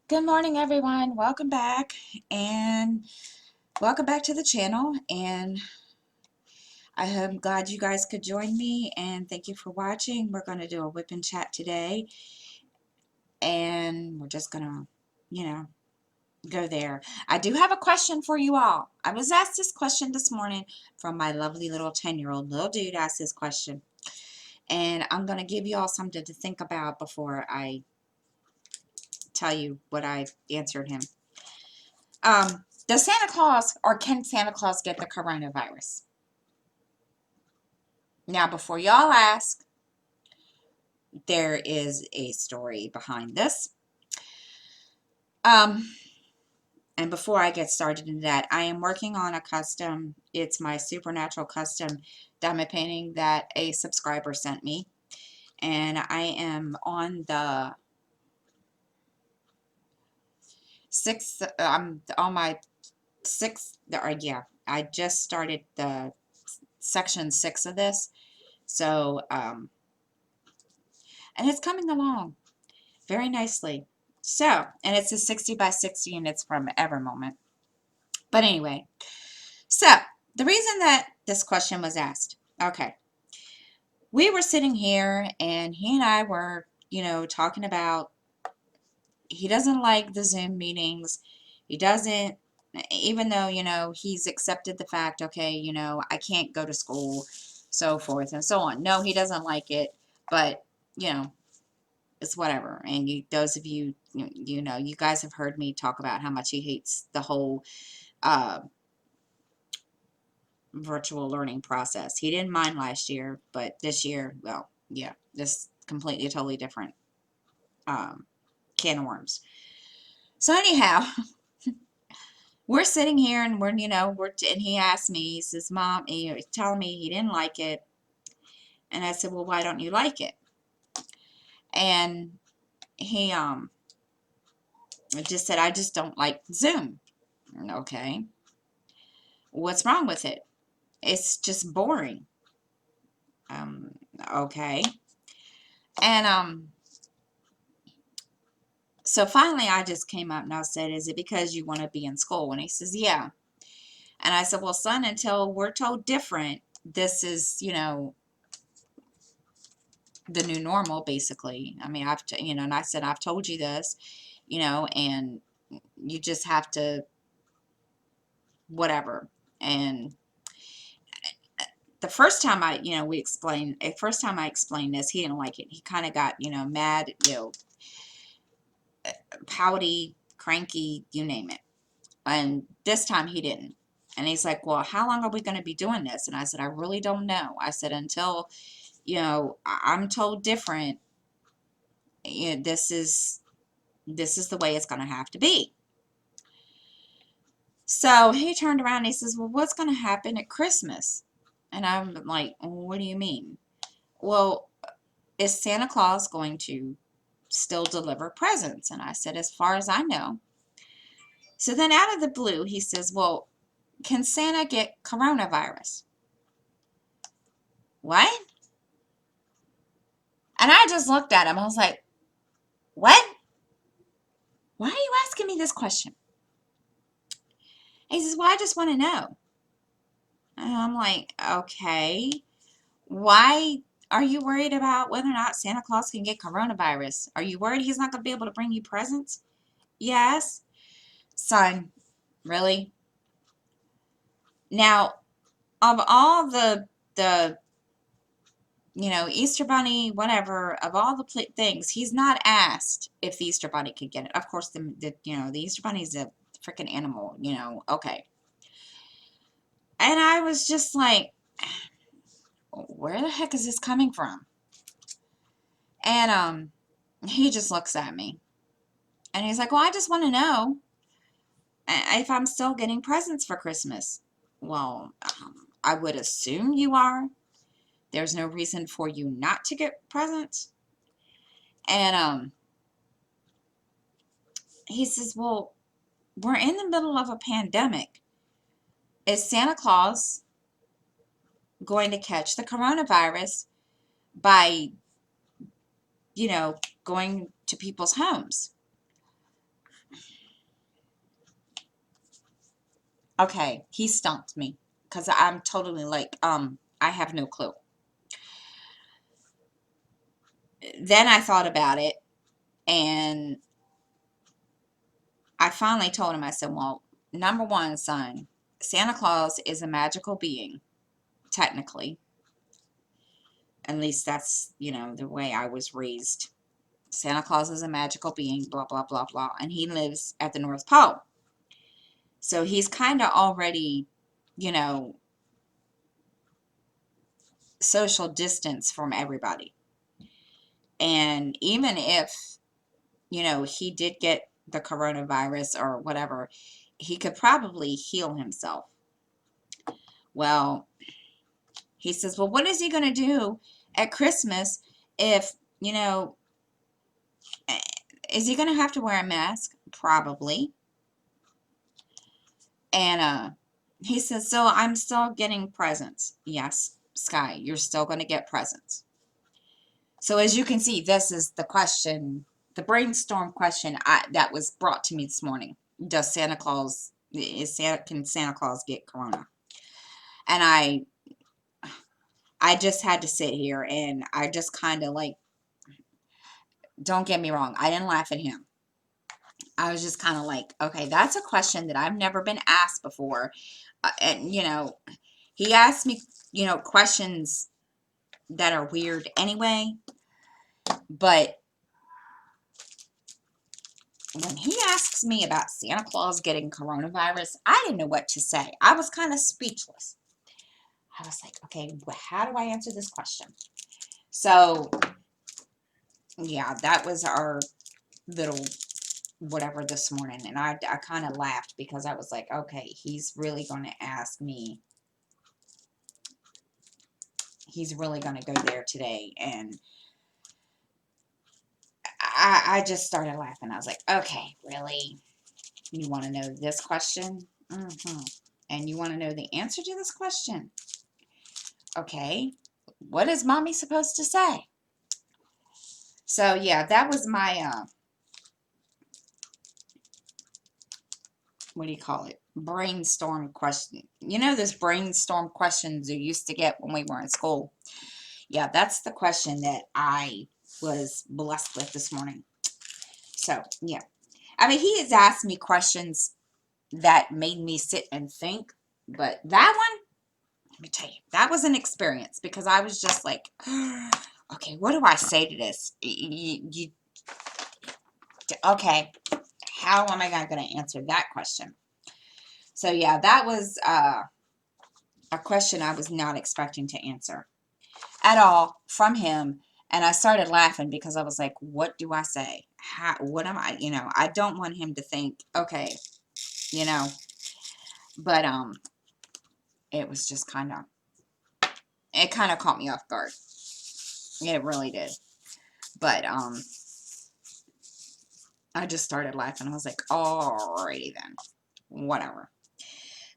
Good morning, everyone. Welcome back, and welcome back to the channel. And I am glad you guys could join me. And thank you for watching. We're going to do a whip and chat today, and we're just gonna, you know, go there. I do have a question for you all. I was asked this question this morning from my lovely little 10-year-old. Little dude asked this question, and I'm gonna give you all something to think about before I tell you what I answered him. Does Santa Claus or can Santa Claus get the coronavirus? Now, before y'all ask, there is a story behind this. Um, and before I get started in that, I am working on a custom, it's my supernatural custom diamond painting that a subscriber sent me. And I am on the sixth, on my sixth, or yeah, I just started the section 6 of this. So, and it's coming along very nicely. So, and it's a 60 by 60 and it's from Evermoment. But anyway, so the reason that this question was asked, okay, we were sitting here and he and I were, talking about he doesn't like the Zoom meetings. He doesn't, even though, he's accepted the fact, okay, I can't go to school, so forth and so on. No, he doesn't like it, but, you know, it's whatever. And those of you, you guys have heard me talk about how much he hates the whole uh, virtual learning process. He didn't mind last year, but this year, well, yeah, this completely, totally different can of worms. So anyhow, we're sitting here and and he asked me, he says, Mom, he was telling me he didn't like it. And I said, well, why don't you like it? And he just said, I just don't like Zoom. Okay. What's wrong with it? It's just boring. Um, okay. And so finally I just came up and I said, is it because you want to be in school? And he says, yeah. And I said, well, son, until we're told different, this is, the new normal, basically. I mean, and I said, I've told you this, and you just have to, whatever. And the first time first time I explained this, he didn't like it. He kind of got, mad, pouty, cranky, you name it. And this time he didn't. And he's like, well, how long are we going to be doing this? And I said, I really don't know. I said, until, I'm told different, this is the way it's going to have to be. So he turned around and he says, well, what's going to happen at Christmas? And I'm like, what do you mean? Well, is Santa Claus going to still deliver presents? And I said, as far as I know. So then out of the blue, he says, well, can Santa get coronavirus? What? And I just looked at him. I was like, what? Why are you asking me this question? And he says, well, I just want to know. And I'm like, okay, why are you worried about whether or not Santa Claus can get coronavirus? Are you worried he's not going to be able to bring you presents? Yes. Son, really? Now, of all the Easter Bunny, whatever, of all the things, he's not asked if the Easter Bunny could get it. Of course, the Easter Bunny is a freaking animal, okay. And I was just like, where the heck is this coming from? And he just looks at me and he's like, well, I just want to know if I'm still getting presents for Christmas. Well, I would assume you are. There's no reason for you not to get presents. And he says, well, we're in the middle of a pandemic. Is Santa Claus going to catch the coronavirus by, going to people's homes? Okay, he stumped me because I'm totally like, I have no clue. Then I thought about it, and I finally told him, I said, well, number one, son, Santa Claus is a magical being, technically. At least that's, the way I was raised. Santa Claus is a magical being, blah, blah, blah, blah. And he lives at the North Pole. So he's kind of already, you know, social distance from everybody. And even if, he did get the coronavirus or whatever, he could probably heal himself. Well, he says, well, what is he going to do at Christmas if, is he going to have to wear a mask? Probably. And he says, so I'm still getting presents. Yes, Sky, you're still going to get presents. So as you can see, this is the question, the brainstorm question that was brought to me this morning. Can Santa Claus get corona? And I just had to sit here and I just kind of like, don't get me wrong, I didn't laugh at him. I was just kind of like, okay, that's a question that I've never been asked before. And, he asked me, questions that are weird anyway. But when he asks me about Santa Claus getting coronavirus, I didn't know what to say. I was kind of speechless. I was like, okay, how do I answer this question? So, yeah, that was our little whatever this morning. And I kind of laughed because I was like, okay, he's really going to ask me. He's really going to go there today. And I just started laughing. I was like, okay, really? You want to know this question? And you want to know the answer to this question? Okay, what is mommy supposed to say? So yeah, that was my what do you call it? Brainstorm question. You know those brainstorm questions you used to get when we were in school? Yeah, that's the question that I was blessed with this morning. So yeah, I mean, he has asked me questions that made me sit and think, but that one, let me tell you, that was an experience because I was just like, okay, what do I say to this? Okay, how am I going to answer that question? So yeah, that was a question I was not expecting to answer at all from him. And I started laughing because I was like, what do I say? What am I, I don't want him to think, okay, you know, but it was just it kind of caught me off guard. It really did. But I just started laughing. I was like, alrighty then, whatever.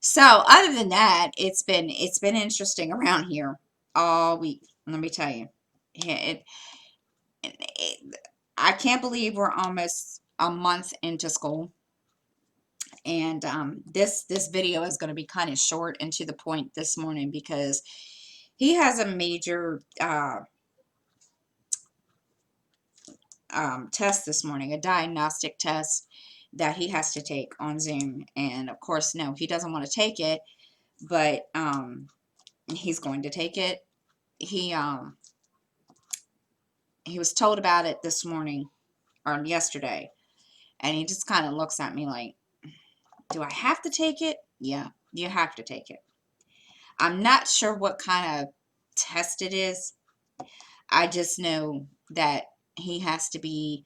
So other than that, it's been interesting around here all week. Let me tell you, it I can't believe we're almost a month into school, and this video is going to be kind of short and to the point this morning because he has a major test this morning, a diagnostic test that he has to take on Zoom. And of course, no, he doesn't want to take it, but he's going to take it. He was told about it this morning or yesterday, and he just kind of looks at me like, do I have to take it? Yeah, you have to take it. I'm not sure what kind of test it is. I just know that he has to be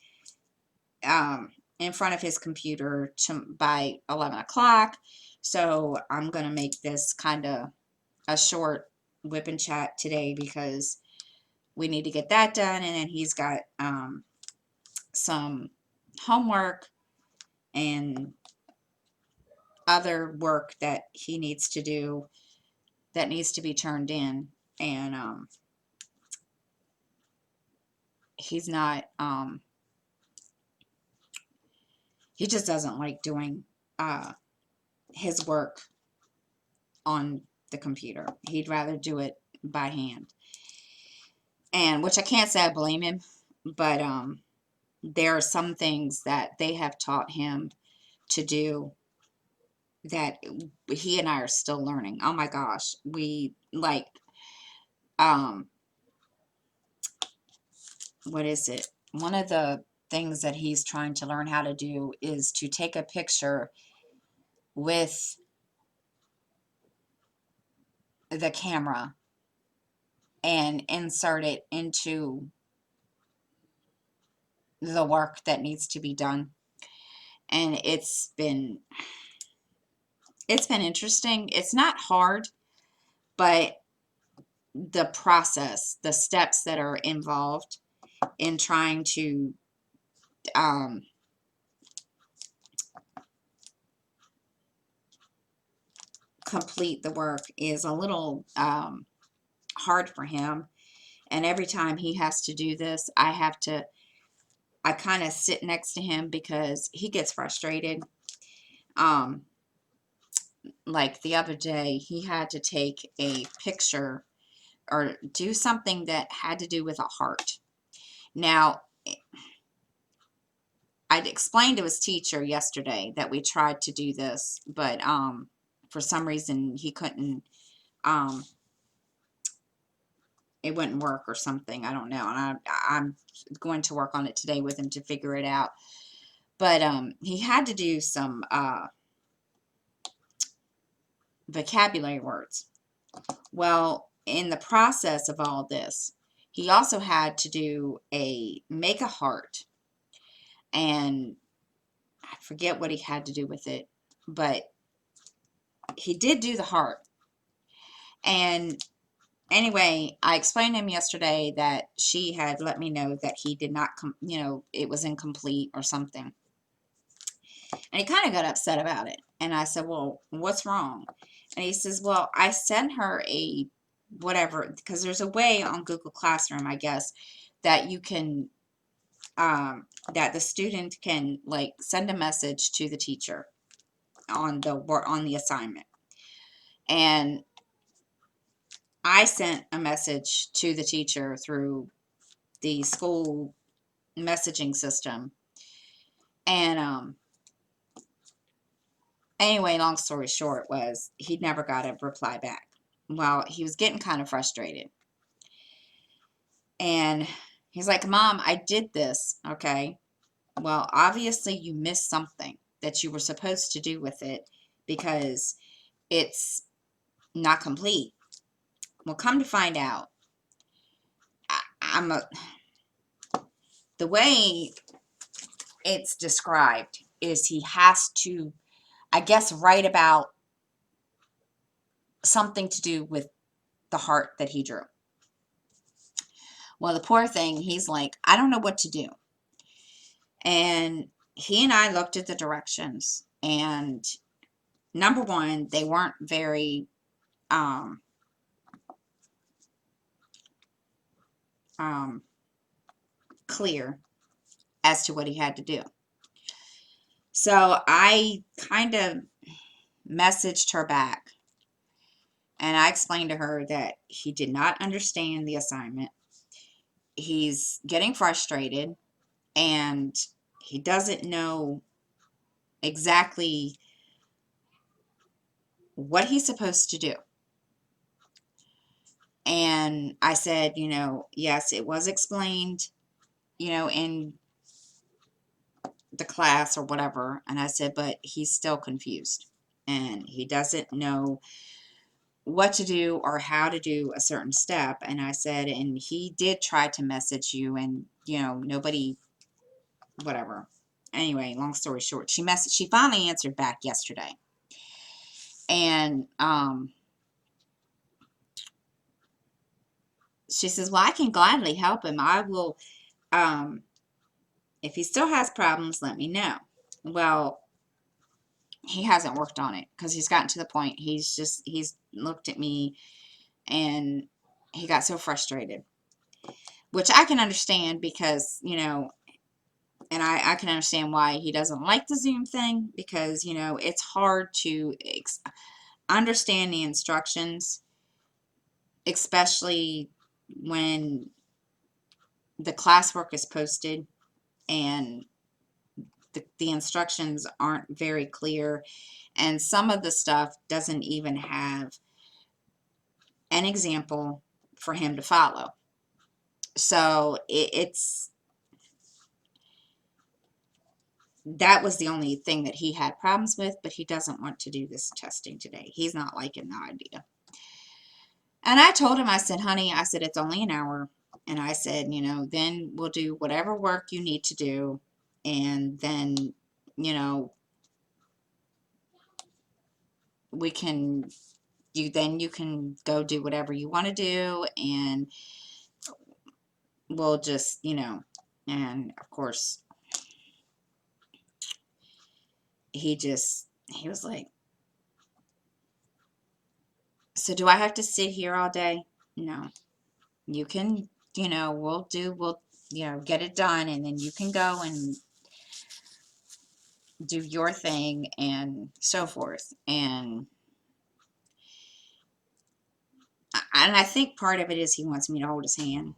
in front of his computer by 11 o'clock. So I'm going to make this kind of a short whip and chat today because we need to get that done. And then he's got some homework and other work that he needs to do that needs to be turned in. And he's not, he just doesn't like doing his work on the computer. He'd rather do it by hand. And which I can't say I blame him, but there are some things that they have taught him to do that he and I are still learning. Oh my gosh. We like what is it? One of the things that he's trying to learn how to do is to take a picture with the camera and insert it into the work that needs to be done. And it's been interesting. It's not hard, but the process, the steps that are involved in trying to complete the work is a little hard for him. And every time he has to do this, I kind of sit next to him because he gets frustrated. Like the other day, he had to take a picture or do something that had to do with a heart. Now, I'd explained to his teacher yesterday that we tried to do this, but for some reason he couldn't, it wouldn't work or something. I don't know. And I'm going to work on it today with him to figure it out. But he had to do some vocabulary words. Well, in the process of all this, he also had to make a heart. And I forget what he had to do with it, but he did do the heart. And anyway, I explained to him yesterday that she had let me know that he did not it was incomplete or something. And he kind of got upset about it. And I said, well, what's wrong? And he says, well, I sent her a whatever, because there's a way on Google Classroom, I guess, that you can, that the student can like send a message to the teacher on the assignment. And I sent a message to the teacher through the school messaging system. And anyway, long story short was he never got a reply back. Well, he was getting kind of frustrated. And he's like, Mom, I did this. Okay. Well, obviously you missed something that you were supposed to do with it because it's not complete. Well, come to find out, the way it's described is he has to, I guess, write about something to do with the heart that he drew. Well, the poor thing, he's like, I don't know what to do. And he and I looked at the directions, and number one, they weren't very clear as to what he had to do. So I kind of messaged her back, and I explained to her that he did not understand the assignment. He's getting frustrated, and he doesn't know exactly what he's supposed to do. And I said, yes, it was explained, in the class or whatever. And I said, but he's still confused and he doesn't know what to do or how to do a certain step. And I said, and he did try to message you, and nobody, whatever. Anyway, long story short, she finally answered back yesterday. And she says, well, I can gladly help him. I will, if he still has problems, let me know. Well, he hasn't worked on it because he's gotten to the point, he's looked at me and he got so frustrated, which I can understand because, and I can understand why he doesn't like the Zoom thing because, it's hard to, understand the instructions, especially when the classwork is posted and the instructions aren't very clear, and some of the stuff doesn't even have an example for him to follow. So it's that was the only thing that he had problems with, but he doesn't want to do this testing today. He's not liking the idea. And I told him, I said, honey, I said, it's only an hour. And I said, then we'll do whatever work you need to do. And then, we can, you can go do whatever you want to do. And we'll just, and of course, he was like, so do I have to sit here all day? No, you can, we'll get it done, and then you can go and do your thing and so forth. And I think part of it is he wants me to hold his hand.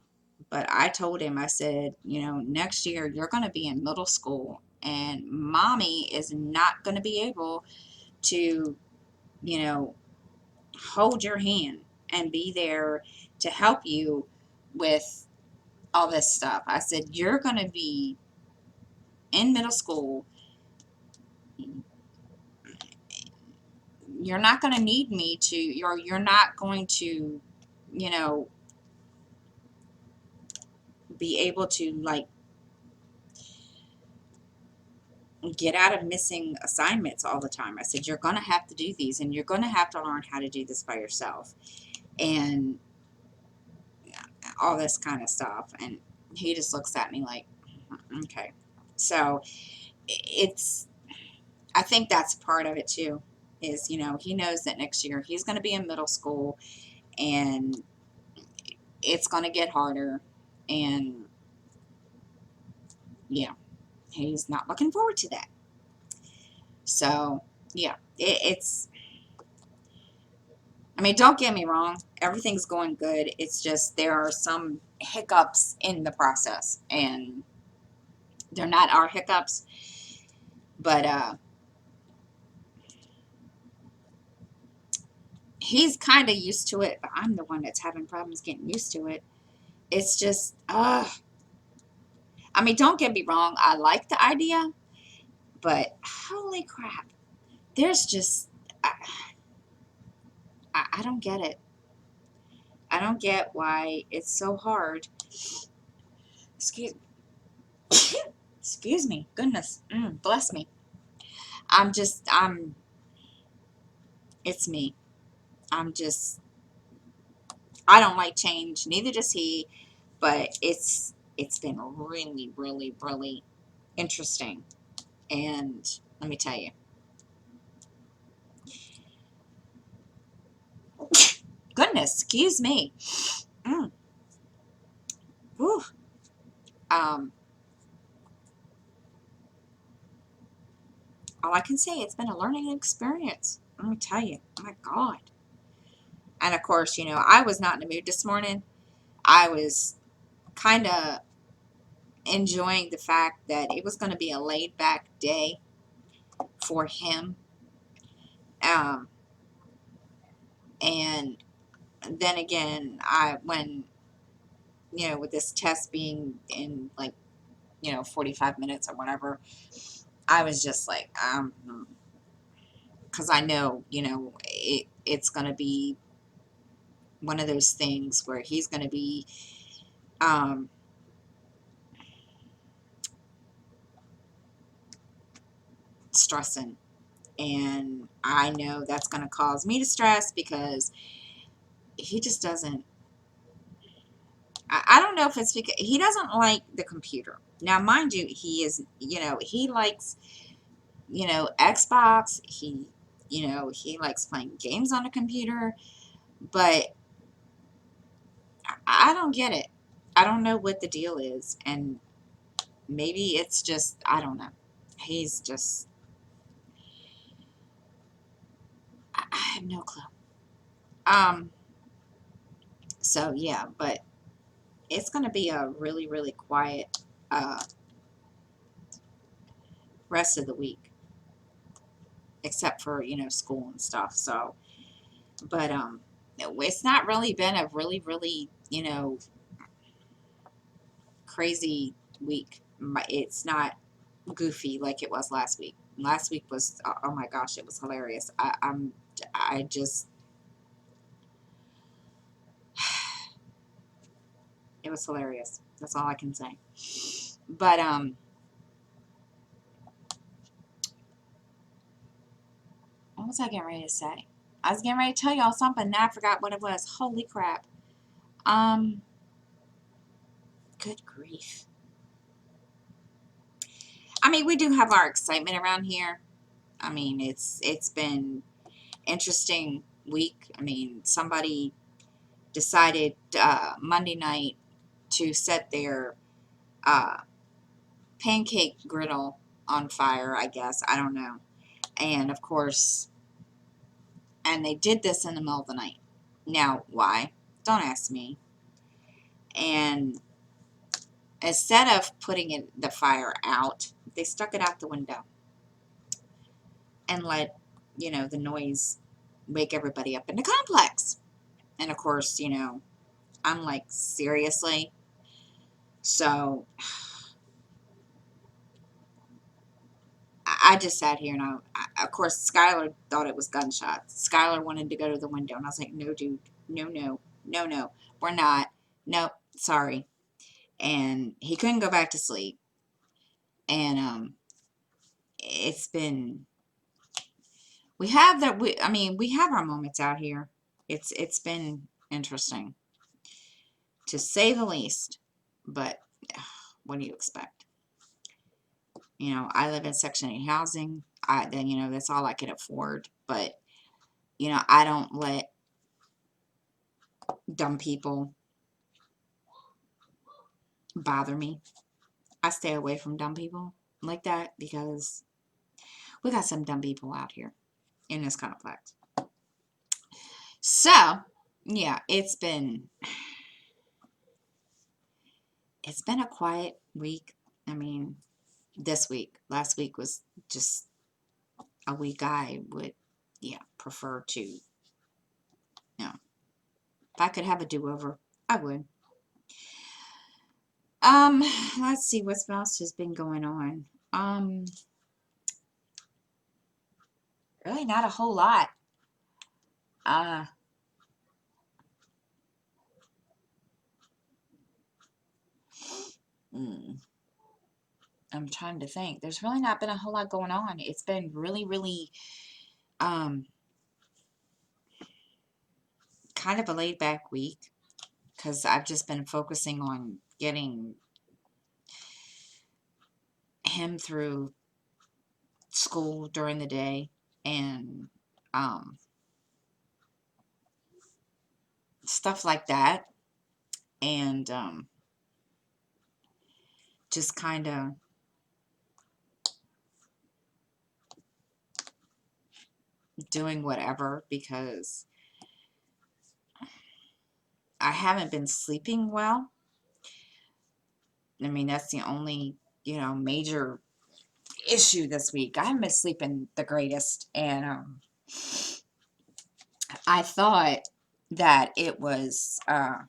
But I told him, I said, next year you're going to be in middle school, and mommy is not going to be able to, you know, hold your hand and be there to help you with all this stuff. I said, you're going to be in middle school. You're not going to need me to, you're not going to, you know, be able to like get out of missing assignments all the time. I said, you're going to have to do these, and you're going to have to learn how to do this by yourself, and all this kind of stuff. And he just looks at me like, okay. So it's, I think that's part of it too, is, he knows that next year he's going to be in middle school, and it's going to get harder. And yeah, he's not looking forward to that. So yeah, it's, I mean, don't get me wrong, everything's going good. It's just there are some hiccups in the process, and they're not our hiccups, but he's kind of used to it, but I'm the one that's having problems getting used to it. It's just, I mean, don't get me wrong, I like the idea, but holy crap, there's just, I don't get it. I don't get why it's so hard. Excuse Excuse me. Goodness. Bless me. It's me. I'm just, I don't like change. Neither does he. But it's been really, really, really interesting. And let me tell you. Goodness. Excuse me. Mm. Whew. Um, all I can say, it's been a learning experience. Let me tell you. Oh my God. And of course, I was not in the mood this morning. I was kind of enjoying the fact that it was going to be a laid back day for him. Um, and then again, when, with this test being in like, 45 minutes or whatever, I was just like, because I know, it's going to be one of those things where he's going to be, um, stressing. And I know that's going to cause me to stress because he just doesn't, I don't know if it's because he doesn't like the computer. Now, mind you, he is, he likes, Xbox. He likes playing games on the computer, but I don't get it. I don't know what the deal is. And maybe it's just, I don't know. He's just, have no clue. Um, so yeah, but it's gonna be a really, really quiet rest of the week, except for, you know, school and stuff. So, but it's not really been a really, really, you know, crazy week. It's not goofy like it was last week. Last week was, oh my gosh, it was hilarious. I just, it was hilarious. That's all I can say. But what was I getting ready to say? I was getting ready to tell y'all something. Now I forgot what it was. Holy crap. Um, Good grief. I mean, we do have our excitement around here. I mean, it's been interesting week. I mean, somebody decided Monday night to set their uh, pancake griddle on fire, I guess. I don't know. And of course, and they did this in the middle of the night. Now, why? Don't ask me. And instead of putting the fire out, they stuck it out the window and let, you know, the noise wake everybody up in the complex. And of course, you know, I'm like, seriously? So I just sat here and of course, Skylar thought it was gunshots. Skylar wanted to go to the window, and I was like, no, dude, no, no, no, no, we're not. Nope, sorry. And he couldn't go back to sleep. And it's been, I mean, we have our moments out here. It's been interesting, to say the least. But what do you expect? You know, I live in Section 8 housing. Then, you know, that's all I could afford. But, you know, I don't let dumb people bother me. I stay away from dumb people like that because we got some dumb people out here in this complex. So, yeah, it's been a quiet week. I mean, this week. Last week was just a week I would, yeah, prefer to, you know, if I could have a do-over, I would. Um, let's see what else has been going on. Really not a whole lot. Uh, mm, I'm trying to think. There's really not been a whole lot going on. It's been really, really, um, kind of a laid back week because I've just been focusing on getting him through school during the day and, um, stuff like that. And, just kind of doing whatever because I haven't been sleeping well. I mean, that's the only, you know, major issue this week. I haven't been sleeping the greatest, and I thought that it was, I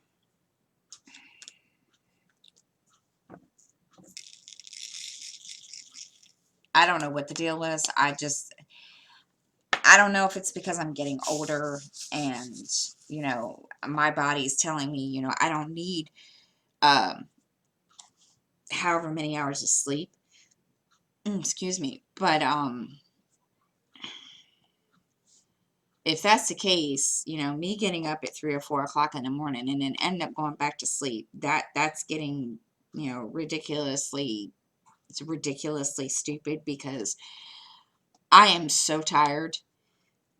don't know what the deal was. I don't know if it's because I'm getting older and, you know, my body's telling me, you know, I don't need, um, however many hours of sleep. Excuse me. But, if that's the case, you know, me getting up at 3 or 4 o'clock in the morning and then end up going back to sleep, that's getting, you know, it's ridiculously stupid because I am so tired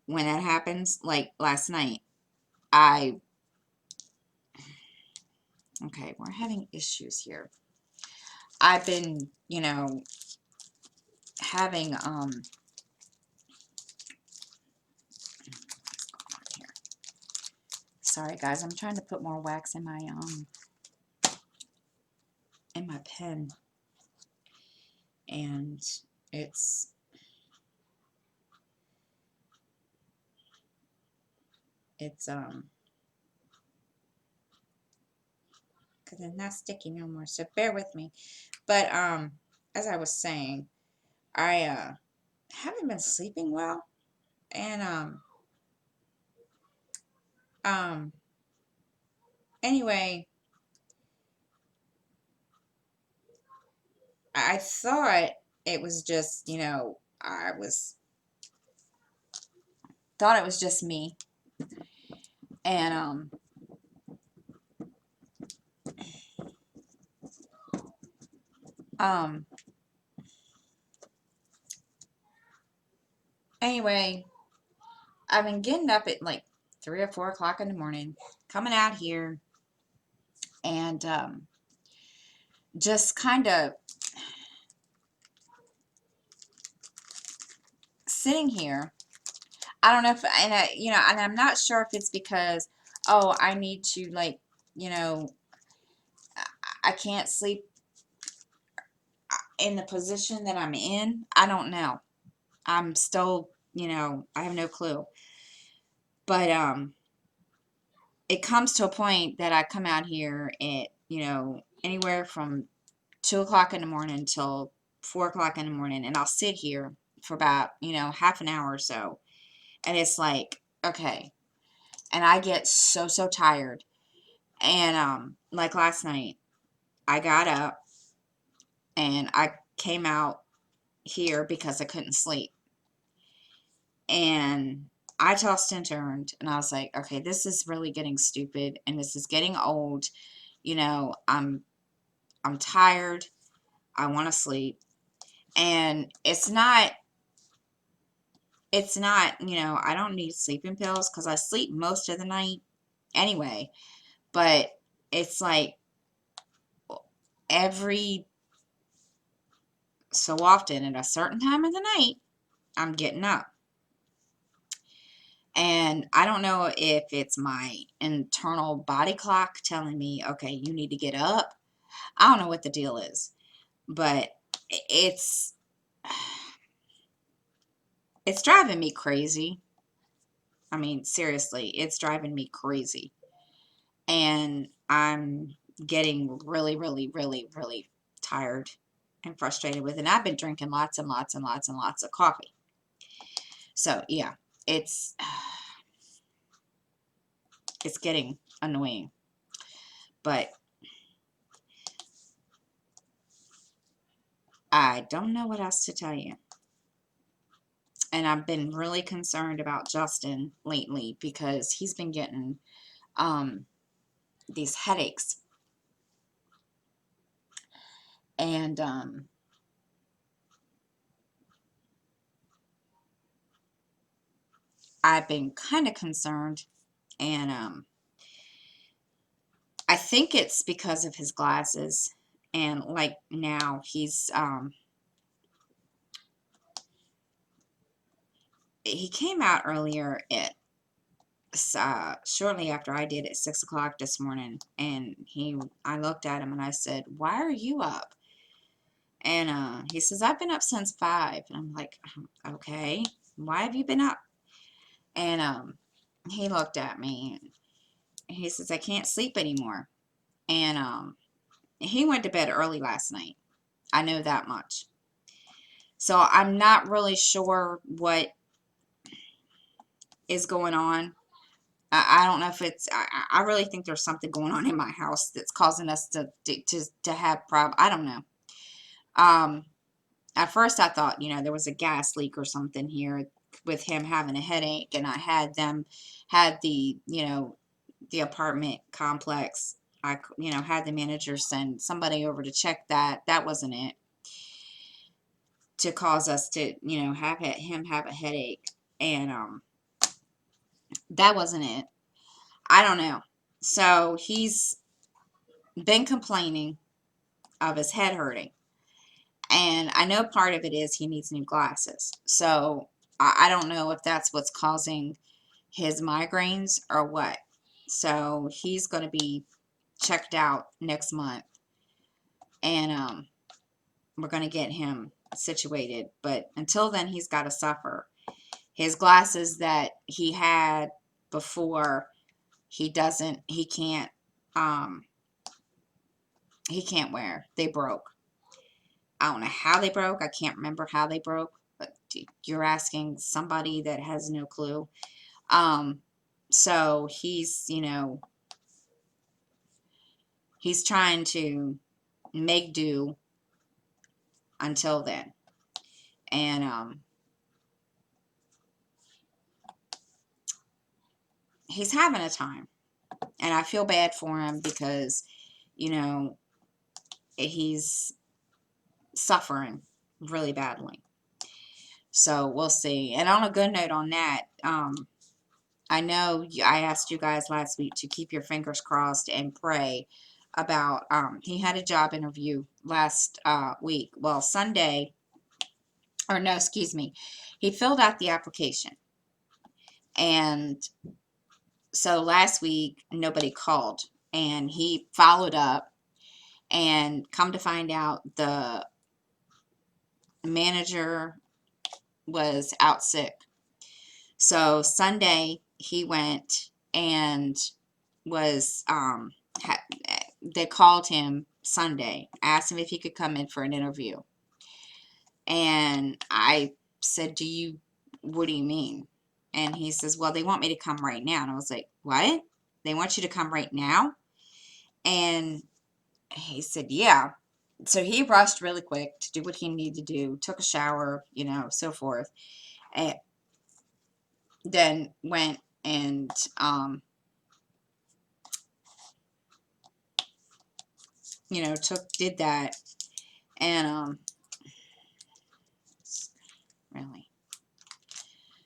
when that happens. Like last night, I, okay, we're having issues here. I've been, you know, having, Sorry guys, I'm trying to put more wax in my pen, and it's because it's not sticky no more, so bear with me. But as I was saying, I haven't been sleeping well, and um anyway, I thought it was just, I thought it was just me, and um anyway, I've been getting up at like 3 or 4 o'clock in the morning, coming out here, and just kind of sitting here. I don't know if, and I'm not sure if it's because, oh, I need to, like, you know, I can't sleep in the position that I'm in. I don't know. I'm still, I have no clue. But it comes to a point that I come out here at, anywhere from 2 o'clock in the morning till 4 o'clock in the morning, and I'll sit here for about, half an hour or so. And it's like, okay. And I get so tired. And like last night, I got up and I came out here because I couldn't sleep. And I tossed and turned, and I was like, okay, this is really getting stupid, and this is getting old. I'm tired. I want to sleep. And it's not, I don't need sleeping pills because I sleep most of the night anyway. But it's like every so often at a certain time of the night, I'm getting up. And I don't know if it's my internal body clock telling me, okay, you need to get up. I don't know what the deal is, but it's it's driving me crazy. I mean, seriously, it's driving me crazy. And I'm getting really, really, really, really tired and frustrated with it. And I've been drinking lots and lots and lots and lots of coffee. So, yeah, it's it's getting annoying. But I don't know what else to tell you. And I've been really concerned about Justin lately because he's been getting these headaches. And I've been kind of concerned. And I think it's because of his glasses. And like now he came out earlier at shortly after I did at 6 o'clock this morning, and I looked at him and I said, "Why are you up?" And he says, "I've been up since 5." And I'm like, "Okay, why have you been up?" And he looked at me and he says, "I can't sleep anymore." And he went to bed early last night. I know that much. So I'm not really sure what is going on. I don't know if it's. I really think there's something going on in my house that's causing us to have problems. I don't know. Um, at first I thought, there was a gas leak or something here with him having a headache, and I had the apartment complex. I had the manager send somebody over to check that. That wasn't it to cause us to have him have a headache, and that wasn't it. I don't know. So he's been complaining of his head hurting. And I know part of it is he needs new glasses. So I don't know if that's what's causing his migraines or what. So he's going to be checked out next month, and we're going to get him situated. But until then, he's got to suffer. His glasses that he had before, he um, can't wear. They broke. I don't know how they broke. I can't remember how they broke, but you're asking somebody that has no clue. So he's, he's trying to make do until then. And he's having a time. And I feel bad for him because, he's suffering really badly. So we'll see. And on a good note on that, I know I asked you guys last week to keep your fingers crossed and pray about, he had a job interview last week. Well, Sunday, or no, excuse me, he filled out the application. And so last week, nobody called. And he followed up, and come to find out, the manager was out sick. So Sunday, he went and was, they called him Sunday, asked him if he could come in for an interview. And I said, what do you mean? And he says, well, they want me to come right now. And I was like, what? They want you to come right now? And he said, yeah. So he rushed really quick to do what he needed to do, took a shower, so forth. And then went and, did that. And, really.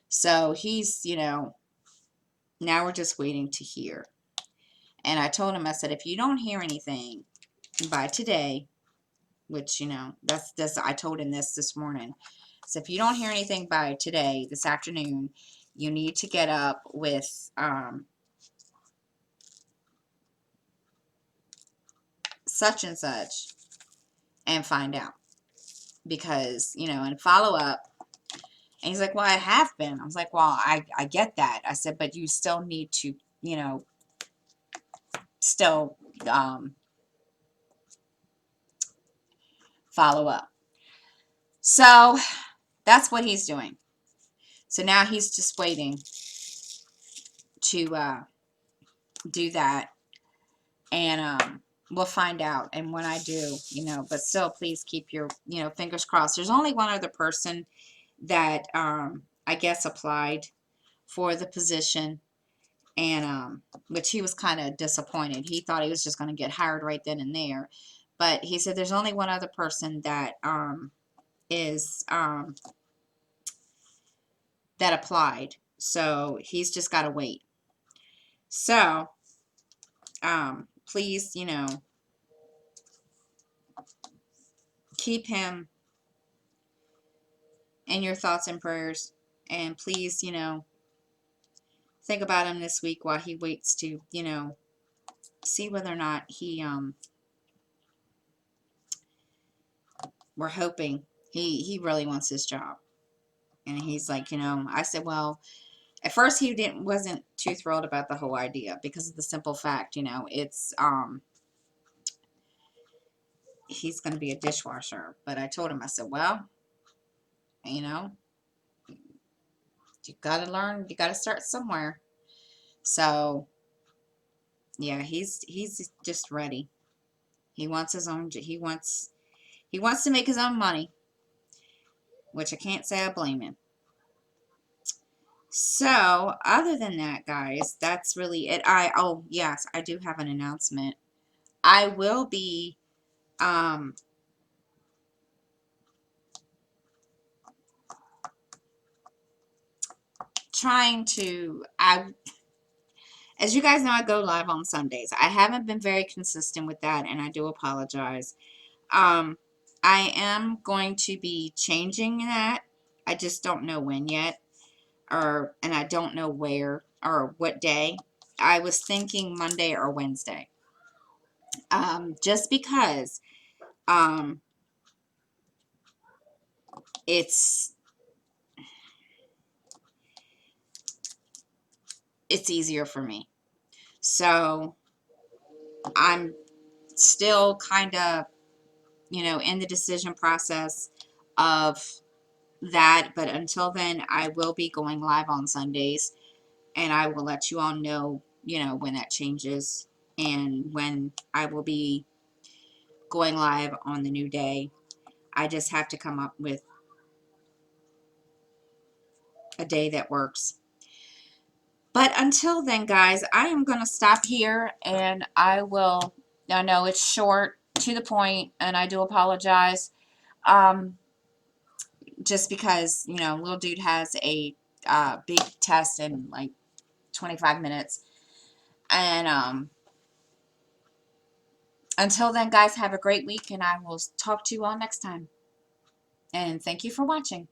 So he's, now we're just waiting to hear. And I told him, I said, if you don't hear anything by today, which, that's I told him this morning. So if you don't hear anything by today, this afternoon, you need to get up with, such and such and find out. Because, and follow up. And he's like, well, I have been. I was like, well, I get that. I said, but you still need to, still follow up. So that's what he's doing. So now he's just waiting to do that. And we'll find out. And when I do, but still, please keep your, fingers crossed. There's only one other person that I guess applied for the position. And which he was kind of disappointed. He thought he was just going to get hired right then and there. But he said there's only one other person that is that applied. So he's just got to wait. So please, keep him in your thoughts and prayers. And please, think about him this week while he waits to, see whether or not he, we're hoping he really wants this job. And he's like, I said, well, at first he wasn't too thrilled about the whole idea because of the simple fact, it's, he's going to be a dishwasher. But I told him, I said, well, you got to learn, you got to start somewhere. So, yeah, he's just ready. He wants his own, he wants to make his own money, which I can't say I blame him. So, other than that, guys, that's really it. Oh, yes, I do have an announcement. I will be, trying to, as you guys know, I go live on Sundays. I haven't been very consistent with that, and I do apologize. I am going to be changing that. I just don't know when yet, and I don't know where or what day. I was thinking Monday or Wednesday. Just because um, it's easier for me. So I'm still kind of, in the decision process of that. But until then, I will be going live on Sundays, and I will let you all know, when that changes and when I will be going live on the new day. I just have to come up with a day that works. But until then, guys, I am going to stop here, and I know it's short, to the point, and I do apologize. Just because, Lil Dude has a big test in like 25 minutes. And until then, guys, have a great week, and I will talk to you all next time. And thank you for watching.